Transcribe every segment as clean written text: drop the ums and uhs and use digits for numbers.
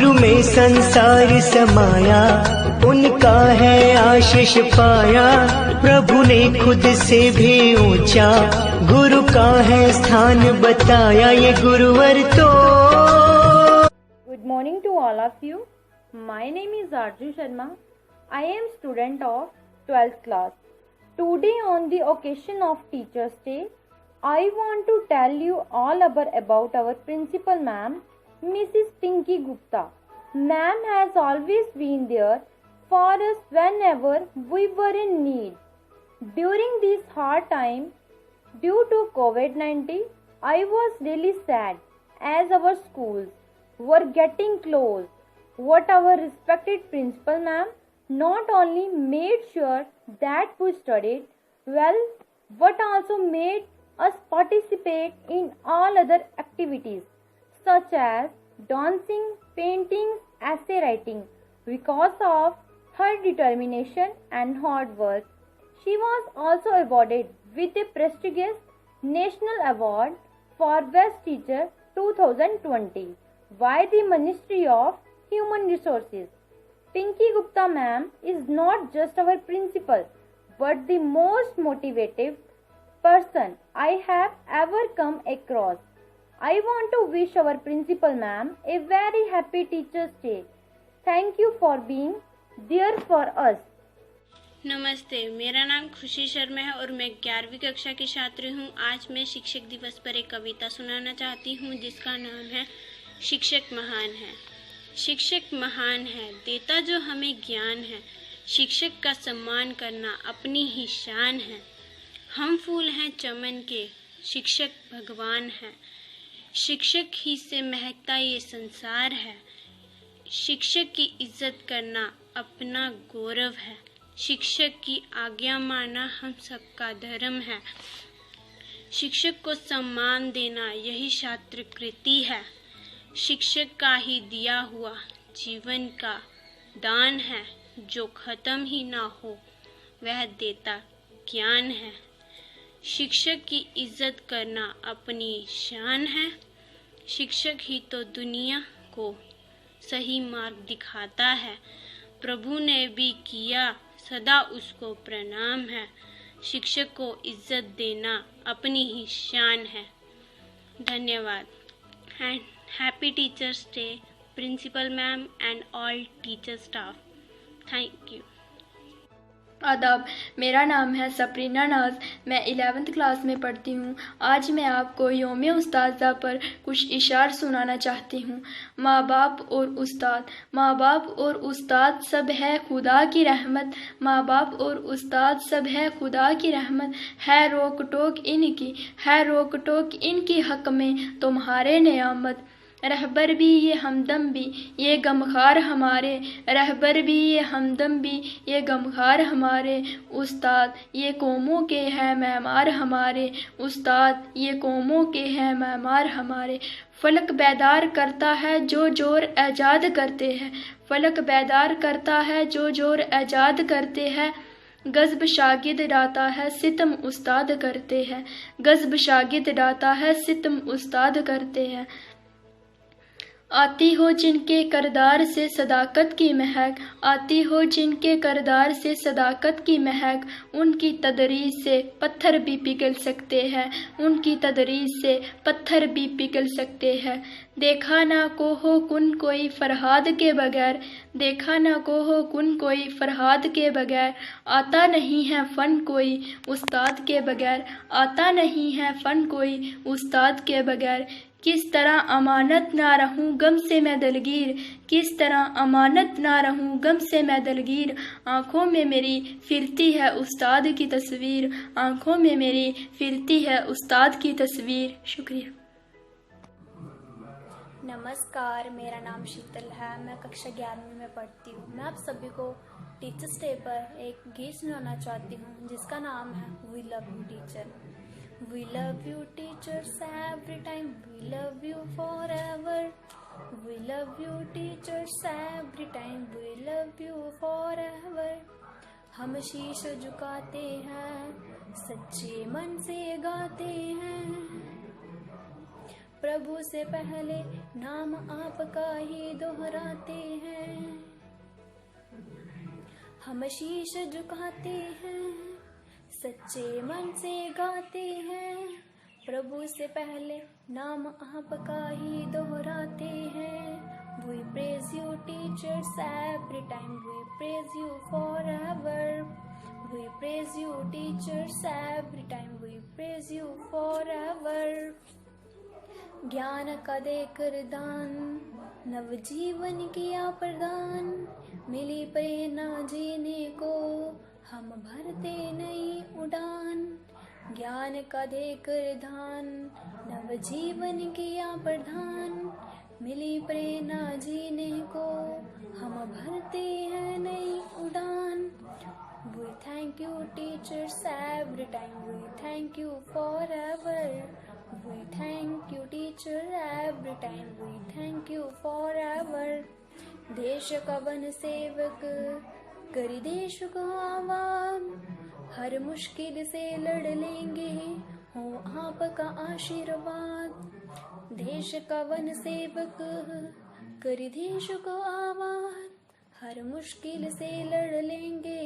गुरु में संसार समाया, उनका है आशीष पाया। प्रभु ने खुद से भी ऊंचा गुरु का है स्थान बताया, ये गुरुवर तो। Good morning to all of you. My name is Arju Sharma. I am student of 12th class. Today on the occasion of Teachers Day, I want to tell you all about our principal ma'am, Mrs. Pinky Gupta. Ma'am has always been there for us whenever we were in need. During this hard time due to COVID-19, I was really sad as our schools were getting closed. What our respected principal ma'am not only made sure that we studied well, but also made us participate in all other activities such as dancing, painting, essay writing. Because of her determination and hard work, she was also awarded with a prestigious National Award for Best Teacher 2020 by the Ministry of Human Resources. Pinky Gupta ma'am is not just our principal, but the most motivated person I have ever come across. I want to wish our principal ma'am a very happy Teachers Day. Thank you for being there for us. नमस्ते, मेरा नाम खुशी शर्मा है और मैं 11वीं कक्षा की छात्र हूँ। आज मैं शिक्षक दिवस पर एक कविता सुनाना चाहती हूँ जिसका नाम है शिक्षक महान है। शिक्षक महान है, देता जो हमें ज्ञान है। शिक्षक का सम्मान करना अपनी ही शान है। हम फूल हैं चमन के, शिक्षक भगवान है। शिक्षक ही से महकता ये संसार है। शिक्षक की इज्जत करना अपना गौरव है। शिक्षक की आज्ञा मानना हम सबका धर्म है। शिक्षक को सम्मान देना यही छात्र कृति है। शिक्षक का ही दिया हुआ जीवन का दान है। जो खत्म ही ना हो वह देता ज्ञान है। शिक्षक की इज्जत करना अपनी शान है। शिक्षक ही तो दुनिया को सही मार्ग दिखाता है। प्रभु ने भी किया सदा उसको प्रणाम है। शिक्षक को इज्जत देना अपनी ही शान है। धन्यवाद and happy teachers day principal ma'am and all teacher staff. Thank you. आदाब, मेरा नाम है सप्रीना नाज। मैं 11th क्लास में पढ़ती हूँ। आज मैं आपको यौम उस्ताज़ा पर कुछ इशार सुनाना चाहती हूँ। माँ बाप और उस्ताद, माँ बाप और उस्ताद सब है खुदा की रहमत। माँ बाप और उस्ताद सब है खुदा की रहमत। है रोक टोक इनकी, है रोक टोक इनकी हक में तुम्हारे नियामत। रहबर भी ये हमदम भी ये गमखार हमारे, रहबर भी ये हमदम भी ये गमखार हमारे। उस्ताद ये कौमों के हैं मेहमार हमारे, उस्ताद ये कौमों के हैं मेहमार हमारे। फलक बेदार करता है जो जोर एजाद करते हैं, फलक बेदार करता है जो जोर एजाद करते हैं। गज़ब शागिद डाता है सितम उस्ताद करते हैं, गज़ब शागिद डाता है सितम उस्ताद करते हैं। आती हो जिनके करदार से सदाकत की महक, आती हो जिनके करदार से सदाकत की महक। उनकी तदरीस से पत्थर भी पिघल सकते हैं, उनकी तदरीस से पत्थर भी पिघल सकते हैं। देखा ना को हो कुन कोई फरहाद के बगैर, देखा ना को हो कुन कोई फरहाद के बगैर। आता नहीं है फ़न कोई उस्ताद के बगैर, आता नहीं है फ़न कोई उस्ताद के बगैर। किस तरह अमानत ना रहूं गम से मैं दलगीर, किस तरह अमानत ना रहूं गम से मैं दलगीर। आँखों में मेरी फिरती है उस्ताद की तस्वीर, आँखों में मेरी फिरती है उस्ताद की तस्वीर। शुक्रिया। नमस्कार, मेरा नाम शीतल है। मैं कक्षा 11वीं में पढ़ती हूँ। मैं आप सभी को टीचर्स डे पर एक गीत सुनाना चाहती हूँ जिसका नाम है we love you teacher. We love you teachers every time, we love you forever. We love you teachers every time, we love you forever. हम शीश झुकाते हैं, सच्चे मन से गाते हैं। प्रभु से पहले नाम आपका ही दोहराते हैं। हम शीश झुकाते हैं, सच्चे मन से गाते हैं। प्रभु से पहले नाम आपका ही दोहराते हैं। We praise you teachers every time, we praise you forever. We praise you teachers every time, we praise you forever. ज्ञान का देकर दान, नव जीवन किया प्रदान। मिली प्रेरणा जीने को, हम भरते नई उड़ान। ज्ञान का देकर दान, नव जीवन किया प्रदान। मिली प्रेरणा जीने को, हम भरते हैं नई उड़ान। We thank you teachers every time, we thank you forever. We thank you teacher every time, we thank you forever. देश का वन सेवक करी देश को आवाम, हर मुश्किल से लड़ लेंगे हो आपका आशीर्वाद। देश का वन सेवक करी देश को आवाज, हर मुश्किल से लड़ लेंगे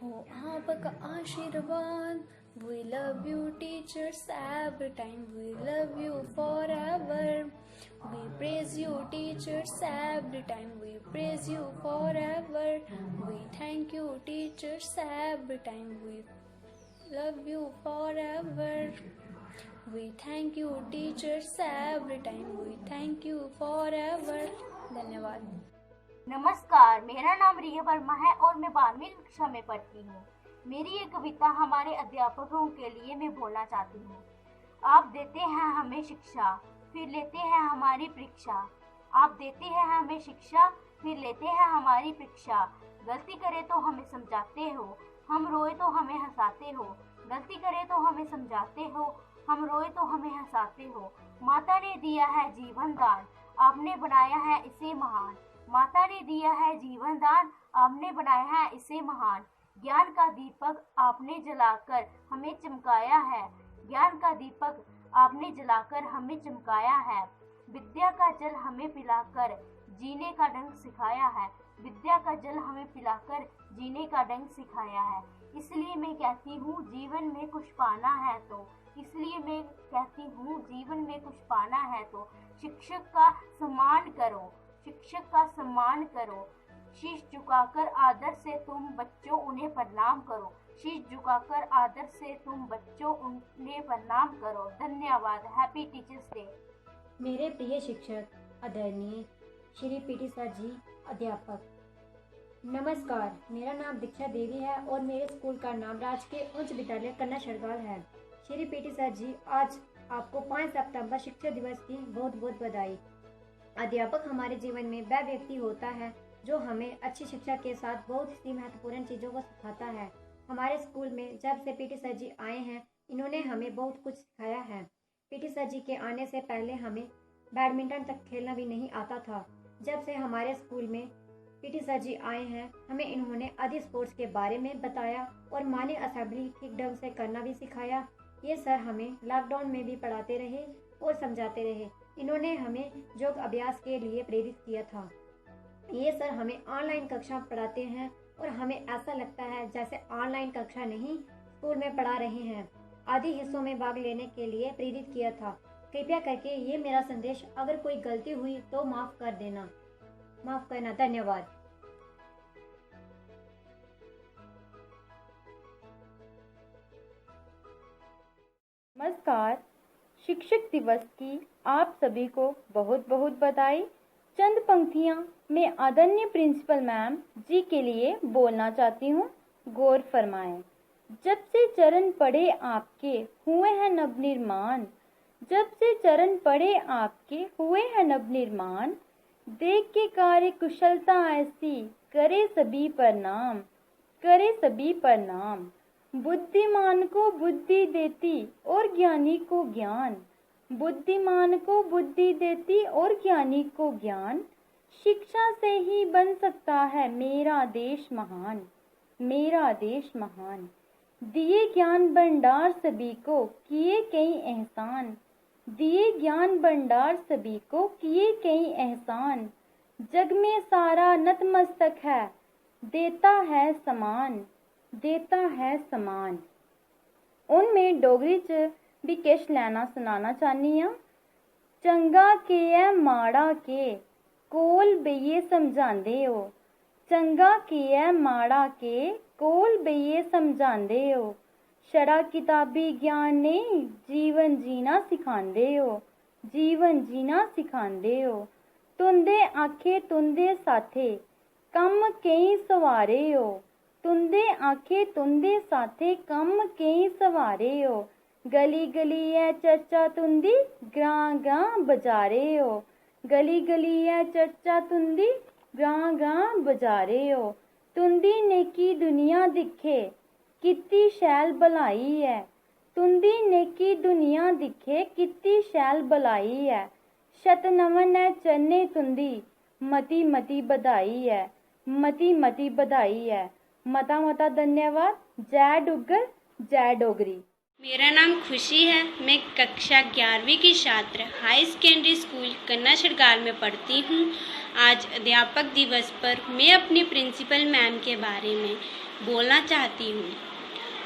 हो आपका आशीर्वाद। We love you teachers every time, we love you forever. We praise you teachers every time, we praise you forever. We thank you teachers every time, we love you forever. We thank you teachers every time, we thank you forever. धन्यवाद। नमस्कार, मेरा नाम रिया वर्मा है और मैं 12वीं कक्षा में पढ़ती हूँ। मेरी ये कविता हमारे अध्यापकों के लिए मैं बोलना चाहती हूँ। आप देते हैं हमें शिक्षा, फिर लेते हैं हमारी परीक्षा। आप देते हैं हमें शिक्षा, फिर लेते हैं हमारी परीक्षा। गलती करे तो हमें समझाते हो, हम रोए तो हमें हंसाते हो। गलती करे तो हमें समझाते हो, हम रोए तो हमें हंसाते हो। माता ने दिया है जीवन दान, आपने बनाया है इसे महान। माता ने दिया है जीवन दान, आपने बनाया है इसे महान। ज्ञान का दीपक आपने जलाकर हमें चमकाया है। ज्ञान का दीपक आपने जलाकर हमें चमकाया है। विद्या का जल हमें पिलाकर जीने का ढंग सिखाया है। विद्या का जल हमें पिलाकर जीने का ढंग सिखाया है। इसलिए मैं कहती हूँ जीवन में कुछ पाना है तो, इसलिए मैं कहती हूँ जीवन में कुछ पाना है तो शिक्षक का सम्मान करो, शिक्षक का सम्मान करो। शीश झुकाकर आदर से तुम बच्चों उन्हें प्रणाम करो। शीश झुकाकर आदर से तुम बच्चों उन्हें प्रणाम करो। धन्यवाद। Happy teachers day. मेरे प्रिय शिक्षक आदरणीय श्री पीटी सर जी, अध्यापक, नमस्कार। मेरा नाम दीक्षा देवी है और मेरे स्कूल का नाम राजकीय उच्च विद्यालय कन्या शरगाल है। श्री पीटी सर जी, आज आपको 5 सितंबर शिक्षक दिवस की बहुत बहुत बधाई। अध्यापक हमारे जीवन में वह व्यक्ति होता है जो हमें अच्छी शिक्षा के साथ बहुत सी महत्वपूर्ण चीज़ों को सिखाता है। हमारे स्कूल में जब से पीटी सर जी आए हैं, इन्होंने हमें बहुत कुछ सिखाया है। पीटी सर जी के आने से पहले हमें बैडमिंटन तक खेलना भी नहीं आता था। जब से हमारे स्कूल में पीटी सर जी आए हैं, हमें इन्होंने आदि स्पोर्ट्स के बारे में बताया और मानी असेंबली ठीक ढंग से करना भी सिखाया। ये सर हमें लॉकडाउन में भी पढ़ाते रहे और समझाते रहे। इन्होंने हमें योग अभ्यास के लिए प्रेरित किया था। ये सर हमें ऑनलाइन कक्षा पढ़ाते हैं और हमें ऐसा लगता है जैसे ऑनलाइन कक्षा नहीं, स्कूल में पढ़ा रहे हैं। आदि हिस्सों में भाग लेने के लिए प्रेरित किया था। कृपया करके ये मेरा संदेश, अगर कोई गलती हुई तो माफ करना। धन्यवाद। नमस्कार, शिक्षक दिवस की आप सभी को बहुत बहुत बधाई। चंद पंक्तियां मैं आदरणीय प्रिंसिपल मैम जी के लिए बोलना चाहती हूँ, गौर फरमाएं। जब से चरण पड़े आपके हुए हैं नवनिर्माण, जब से चरण पड़े आपके हुए हैं नवनिर्माण। देख के कार्य कुशलता ऐसी करे सभी प्रणाम, करे सभी प्रणाम। बुद्धिमान को बुद्धि देती और ज्ञानी को ज्ञान, बुद्धिमान को बुद्धि देती और ज्ञानी को ज्ञान। शिक्षा से ही बन सकता है मेरा देश महान, मेरा देश महान। दिए ज्ञान भंडार सभी को, किए कई एहसान, दिए ज्ञान भंडार सभी को, किए कई एहसान। जग में सारा नतमस्तक है, देता है समान, देता है समान। उनमें डोगरी च भी किश लैना सुनाना चाहनी आं। चंगा के है माड़ा के, कोल बेइये समझांदे हो। चंगा के है माड़ा के, कोल बेइये समझांदे हो। छड़ा किताबी ज्ञान ने जीवन जीना सिखांदे हो, जीवन जीना सिखांदे हो। तुंदे आखे तुंदे साथे, कम कई सवारे हो। तुंदे आखे तुंदे साथे, कम कई सवारे हो। गली गली है चर्चा तुंदी, ग्रां ग्रां बजारे हो। गली गली है चर्चा तुंदी, ग्रां ग्रां बजारे हो। तुंदी नेकी दुनिया दिखे, कितनी शैल भलाई है। तुंदी नेकी दुनिया दिखे, कितनी शैल भलाई है। शत नमन है चन्ने तुंदी, मती मती बधाई है, मती मती बधाई है। मता मता धन्यवाद। जय डुग्गर, जय डोगरी। मेरा नाम खुशी है। मैं कक्षा 11वीं की छात्र हाई सेकेंडरी स्कूल कन्ना छड़गाल में पढ़ती हूँ। आज अध्यापक दिवस पर मैं अपनी प्रिंसिपल मैम के बारे में बोलना चाहती हूँ।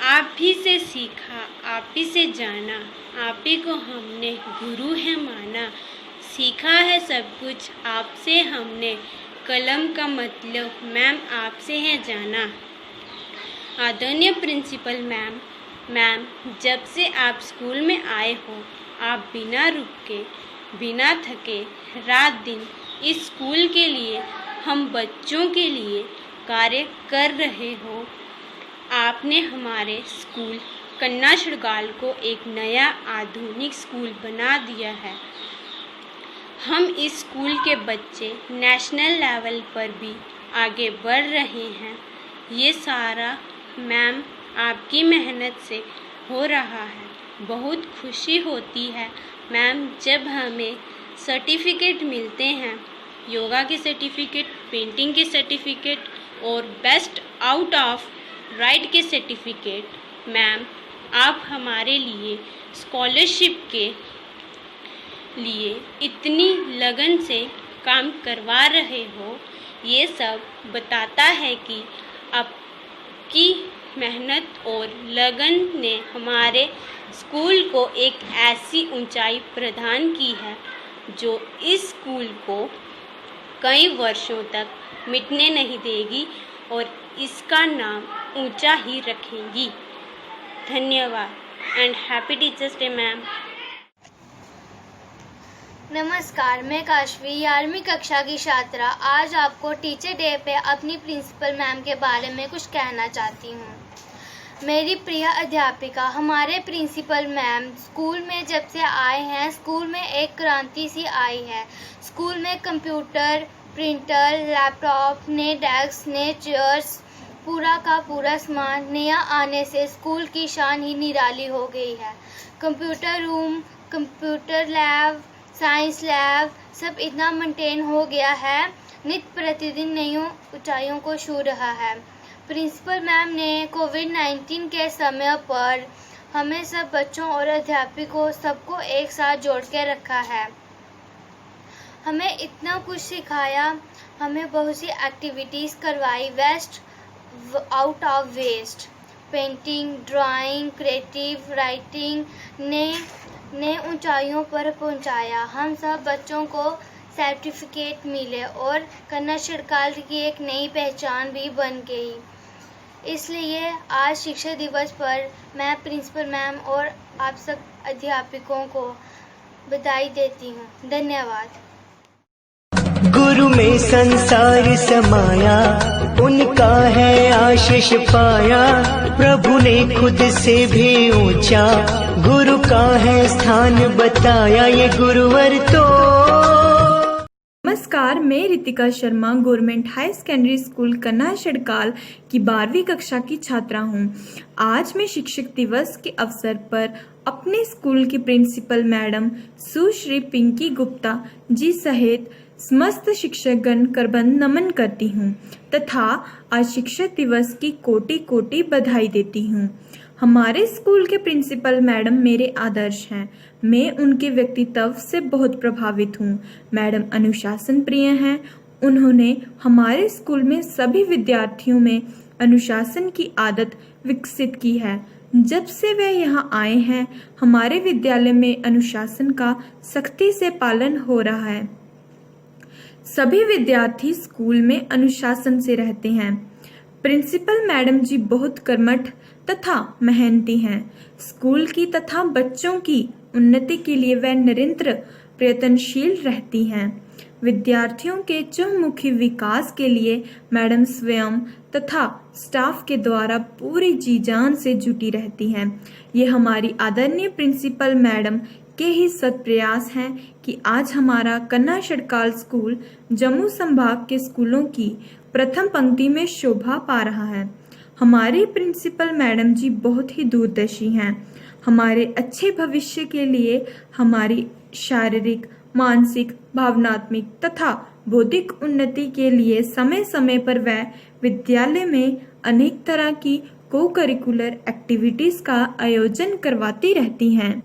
आप ही से सीखा, आप ही से जाना, आप ही को हमने गुरु है माना। सीखा है सब कुछ आपसे हमने, कलम का मतलब मैम आपसे है जाना। आदरणीय प्रिंसिपल मैम, मैम जब से आप स्कूल में आए हो, आप बिना रुके, बिना थके, रात दिन इस स्कूल के लिए, हम बच्चों के लिए कार्य कर रहे हो। आपने हमारे स्कूल कन्ना छड़गाल को एक नया आधुनिक स्कूल बना दिया है। हम इस स्कूल के बच्चे नेशनल लेवल पर भी आगे बढ़ रहे हैं। ये सारा मैम आपकी मेहनत से हो रहा है। बहुत खुशी होती है मैम जब हमें सर्टिफिकेट मिलते हैं, योगा के सर्टिफिकेट, पेंटिंग के सर्टिफिकेट और बेस्ट आउट ऑफ राइट के सर्टिफिकेट। मैम आप हमारे लिए स्कॉलरशिप के लिए इतनी लगन से काम करवा रहे हो, ये सब बताता है कि आपकी मेहनत और लगन ने हमारे स्कूल को एक ऐसी ऊंचाई प्रदान की है जो इस स्कूल को कई वर्षों तक मिटने नहीं देगी और इसका नाम ऊंचा ही रखेंगी। धन्यवाद and happy teachers day ma'am. नमस्कार, मैं काशवी 11वीं कक्षा की छात्रा आज आपको टीचर डे पे अपनी प्रिंसिपल मैम के बारे में कुछ कहना चाहती हूँ। मेरी प्रिय अध्यापिका, हमारे प्रिंसिपल मैम स्कूल में जब से आए हैं, स्कूल में एक क्रांति सी आई है। स्कूल में कंप्यूटर, प्रिंटर, लैपटॉप, नए डेस्क, नए चेयर्स, पूरा का पूरा सामान नया आने से स्कूल की शान ही निराली हो गई है। Computer room, computer lab, science lab सब इतना मेंटेन हो गया है, नित्य प्रतिदिन नई ऊंचाइयों को छू रहा है। प्रिंसिपल मैम ने कोविड-19 के समय पर हमें सब बच्चों और अध्यापकों सबको एक साथ जोड़ के रखा है। हमें इतना कुछ सिखाया, हमें बहुत सी एक्टिविटीज़ करवाई, waste out of waste, painting, drawing, creative writing ने ऊंचाइयों पर पहुंचाया। हम सब बच्चों को सर्टिफिकेट मिले और कन्ना छड़गाल की एक नई पहचान भी बन गई। इसलिए आज शिक्षक दिवस पर मैं प्रिंसिपल मैम और आप सब अध्यापकों को बधाई देती हूँ। धन्यवाद। गुरु में संसार समाया, उनका है आशीष पाया। प्रभु ने खुद से भी ऊंचा, गुरु का है स्थान बताया। ये गुरुवर तो। नमस्कार, मैं Ritika Sharma government high secondary school कन्ना छड़गाल की 12वीं कक्षा की छात्रा हूँ। आज मैं शिक्षक दिवस के अवसर पर अपने स्कूल की प्रिंसिपल मैडम सुश्री पिंकी गुप्ता जी सहित समस्त शिक्षकगण करबंद नमन करती हूँ तथा आज शिक्षक दिवस की कोटि कोटि बधाई देती हूँ। हमारे स्कूल के प्रिंसिपल मैडम मेरे आदर्श हैं। मैं उनके व्यक्तित्व से बहुत प्रभावित हूँ। मैडम अनुशासन प्रिय हैं। उन्होंने हमारे स्कूल में सभी विद्यार्थियों में अनुशासन की आदत विकसित की है। जब से वे यहाँ आए हैं, हमारे विद्यालय में अनुशासन का सख्ती से पालन हो रहा है। सभी विद्यार्थी स्कूल में अनुशासन से रहते हैं। प्रिंसिपल मैडम जी बहुत कर्मठ तथा मेहनती हैं। स्कूल की तथा बच्चों की उन्नति के लिए वे निरंतर प्रयत्नशील रहती हैं। विद्यार्थियों के चहुमुखी विकास के लिए मैडम स्वयं तथा स्टाफ के द्वारा पूरी जी जान से जुटी रहती हैं। ये हमारी आदरणीय प्रिंसिपल मैडम के ही सत प्रयास हैं कि आज हमारा कन्ना षडकाल स्कूल जम्मू संभाग के स्कूलों की प्रथम पंक्ति में शोभा पा रहा है। हमारी प्रिंसिपल मैडम जी बहुत ही दूरदर्शी हैं। हमारे अच्छे भविष्य के लिए हमारी शारीरिक, मानसिक, भावनात्मक तथा बौद्धिक उन्नति के लिए समय समय पर वह विद्यालय में अनेक तरह की को करिकुलर एक्टिविटीज का आयोजन करवाती रहती हैं।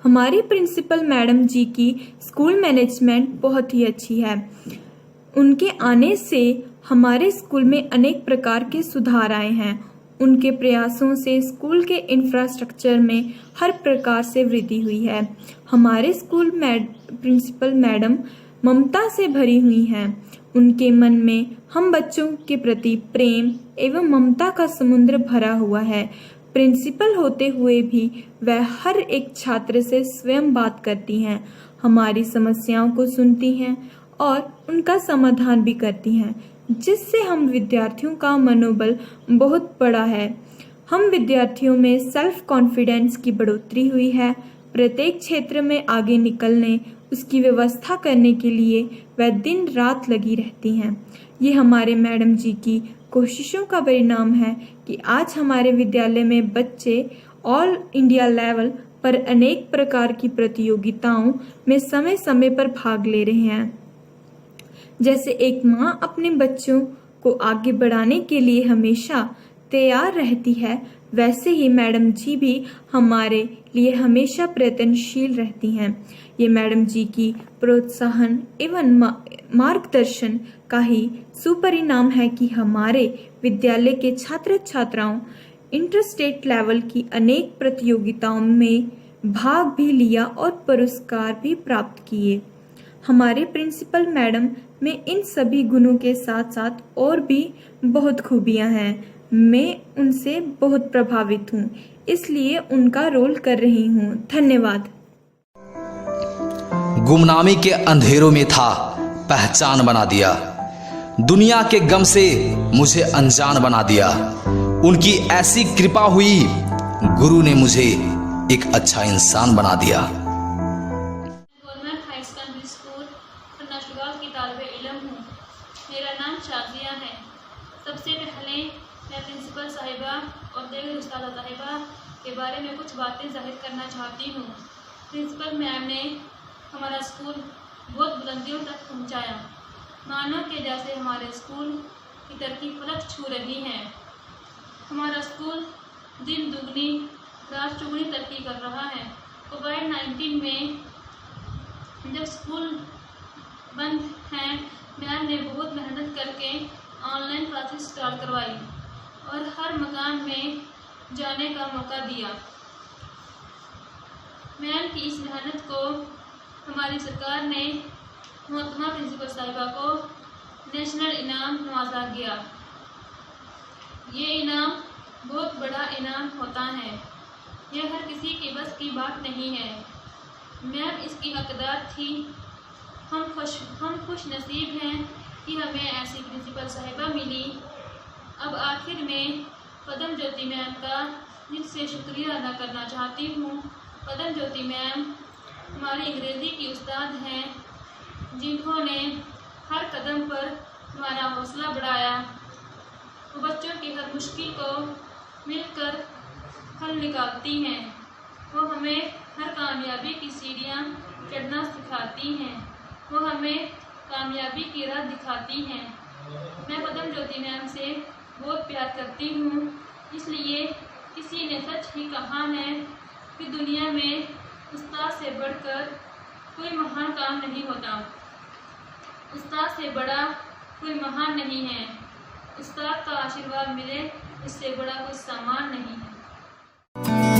हमारी प्रिंसिपल मैडम जी की स्कूल मैनेजमेंट बहुत ही अच्छी है। उनके आने से हमारे स्कूल में अनेक प्रकार के सुधार आए हैं। उनके प्रयासों से स्कूल के इंफ्रास्ट्रक्चर में हर प्रकार से वृद्धि हुई है। हमारे स्कूल प्रिंसिपल मैडम ममता से भरी हुई हैं। उनके मन में हम बच्चों के प्रति प्रेम एवं ममता का समुद्र भरा हुआ है। प्रिंसिपल होते हुए भी वह हर एक छात्र से स्वयं बात करती हैं, हमारी समस्याओं को सुनती हैं और उनका समाधान भी करती हैं, जिससे हम विद्यार्थियों का मनोबल बहुत बड़ा है। हम विद्यार्थियों में सेल्फ कॉन्फिडेंस की बढ़ोतरी हुई है। प्रत्येक क्षेत्र में आगे निकलने, उसकी व्यवस्था करने के लिए वह दिन रात लगी रहती हैं। ये हमारे मैडम जी की कोशिशों का परिणाम है कि आज हमारे विद्यालय में बच्चे ऑल इंडिया लेवल पर अनेक प्रकार की प्रतियोगिताओं में समय समय पर भाग ले रहे हैं। जैसे एक माँ अपने बच्चों को आगे बढ़ाने के लिए हमेशा तैयार रहती है, वैसे ही मैडम जी भी हमारे लिए हमेशा प्रयत्नशील रहती हैं। ये मैडम जी की प्रोत्साहन एवं मार्गदर्शन का ही सुपरिणाम है कि हमारे विद्यालय के छात्र छात्राओं इंटर स्टेट लेवल की अनेक प्रतियोगिताओं में भाग भी लिया और पुरस्कार भी प्राप्त किए। हमारे प्रिंसिपल मैडम में इन सभी गुणों के साथ साथ और भी बहुत खूबियां हैं। मैं उनसे बहुत प्रभावित हूँ, इसलिए उनका रोल कर रही हूँ। धन्यवाद। गुमनामी के अंधेरों में था, पहचान बना दिया। दुनिया के गम से मुझे अनजान बना दिया। उनकी ऐसी कृपा हुई, गुरु ने मुझे एक अच्छा इंसान बना दिया। गवर्नमेंट हाई सेकेंडरी स्कूल कन्ना षडकाल की तालिब-ए-इल्म हूँ। मेरा नाम शाजिया है। सबसे पहले मैं प्रिंसिपल साहिबा और दीगर उस्तादा साहिबा के बारे में कुछ बातें जाहिर करना चाहती हूँ। प्रिंसिपल मैम ने हमारा स्कूल बहुत बुलंदियों तक पहुँचाया। मानो के जैसे हमारे स्कूल की तरक्की फलक छू रही है। हमारा स्कूल दिन दुगनी रात चौगुनी तरक्की कर रहा है। कोविड-19 में जब स्कूल बंद हैं, मैम ने बहुत मेहनत करके ऑनलाइन क्लासेस स्टार्ट करवाई और हर मकान में जाने का मौका दिया। मैम की इस मेहनत को हमारी सरकार ने मोहतरमा प्रिंसिपल साहिबा को नेशनल इनाम नवाजा गया। ये इनाम बहुत बड़ा इनाम होता है। यह हर किसी के बस की बात नहीं है। मैम इसकी हकदार थी। हम खुश नसीब हैं कि हमें ऐसी प्रिंसिपल साहिबा मिली। अब आखिर में पदम ज्योति मैम का दिल से शुक्रिया अदा करना चाहती हूँ। पदम ज्योति मैम हमारी अंग्रेज़ी की उस्ताद हैं, जिन्होंने हर कदम पर हमारा हौसला बढ़ाया। वो बच्चों की हर मुश्किल को मिलकर हल निकालती हैं। वो हमें हर कामयाबी की सीढ़ियाँ चढ़ना सिखाती हैं। वो हमें कामयाबी की राह दिखाती हैं। मैं पदम ज्योति मैम से बहुत प्यार करती हूँ, इसलिए किसी ने सच ही कहा है कि दुनिया में उस्ताद से बढ़कर कोई महान काम नहीं होता। उस्ताद से बड़ा कोई महान नहीं है। उस्ताद का आशीर्वाद मिले इससे बड़ा कोई सामान नहीं है।